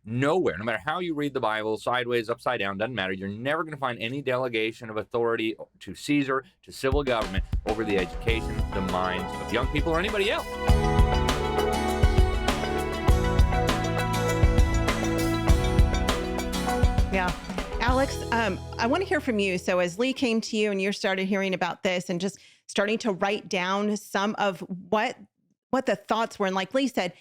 nowhere, no matter how you read the Bible, sideways, upside down, doesn't matter, you're never going to find any delegation of authority to Caesar, to civil government, over the education, the minds of young people or anybody else. Yeah. Alex, I want to hear from you. So as Leigh came to you and you started hearing about this and just starting to write down some of what the thoughts were, and like Leigh said,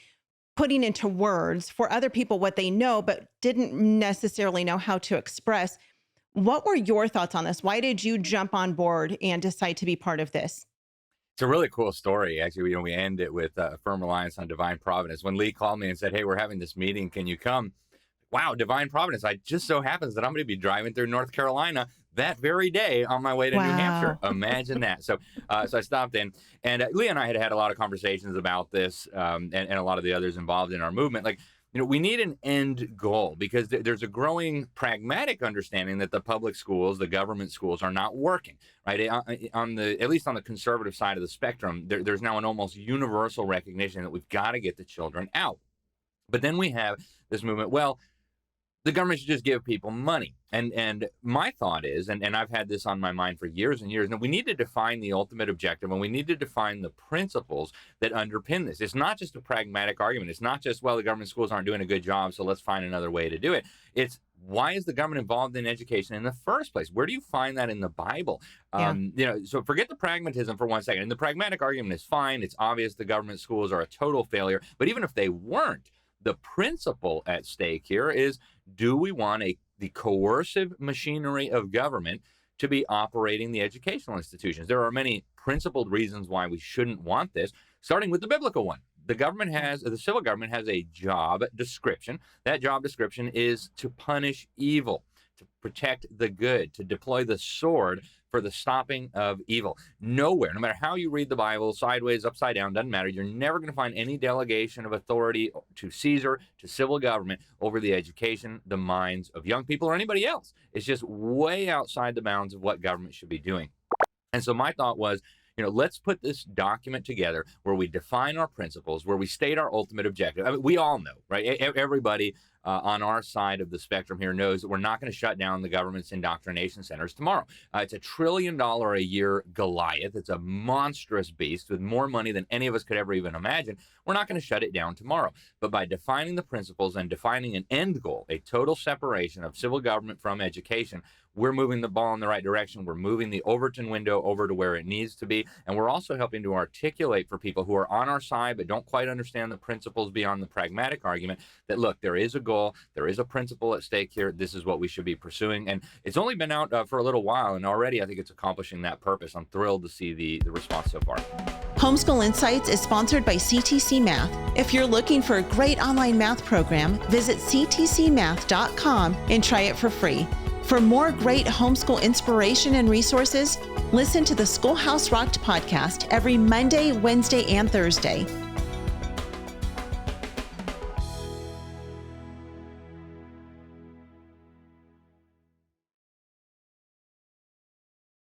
putting into words for other people what they know, but didn't necessarily know how to express. What were your thoughts on this? Why did you jump on board and decide to be part of this? It's a really cool story. Actually, we end it with a firm reliance on divine providence. When Leigh called me and said, hey, we're having this meeting, can you come? Wow, divine providence. I just so happens that I'm going to be driving through North Carolina that very day on my way to New Hampshire. Imagine that. So I stopped in, and Leigh and I had a lot of conversations about this, and a lot of the others involved in our movement. Like, we need an end goal, because there's a growing pragmatic understanding that the public schools, the government schools, are not working, right? At least on the conservative side of the spectrum, there's now an almost universal recognition that we've got to get the children out. But then we have this movement, well, the government should just give people money. And my thought is, and I've had this on my mind for years and years, we need to define the ultimate objective, and we need to define the principles that underpin this. It's not just a pragmatic argument. It's not just, well, the government schools aren't doing a good job, so let's find another way to do it. It's, why is the government involved in education in the first place? Where do you find that in the Bible? So forget the pragmatism for 1 second. And the pragmatic argument is fine. It's obvious the government schools are a total failure. But even if they weren't, the principle at stake here is, do we want the coercive machinery of government to be operating the educational institutions? There are many principled reasons why we shouldn't want this, starting with the biblical one. The civil government has a job description. That job description is to punish evil, to protect the good, to deploy the sword for the stopping of evil. Nowhere, no matter how you read the Bible, sideways, upside down, doesn't matter, you're never going to find any delegation of authority to Caesar, to civil government, over the education, the minds of young people or anybody else. It's just way outside the bounds of what government should be doing. And so my thought was, let's put this document together where we define our principles, where we state our ultimate objective. I mean, we all know, right? Everybody on our side of the spectrum here knows that we're not going to shut down the government's indoctrination centers tomorrow. It's a $1 trillion a year Goliath. It's a monstrous beast with more money than any of us could ever even imagine. We're not going to shut it down tomorrow. But by defining the principles and defining an end goal, a total separation of civil government from education, we're moving the ball in the right direction. We're moving the Overton window over to where it needs to be. And we're also helping to articulate for people who are on our side but don't quite understand the principles beyond the pragmatic argument that, look, there is a goal, there is a principle at stake here. This is what we should be pursuing. And it's only been out for a little while, and already I think it's accomplishing that purpose. I'm thrilled to see the response so far. Homeschool Insights is sponsored by CTC Math. If you're looking for a great online math program, visit ctcmath.com and try it for free. For more great homeschool inspiration and resources, listen to the Schoolhouse Rocked Podcast every Monday, Wednesday, and Thursday.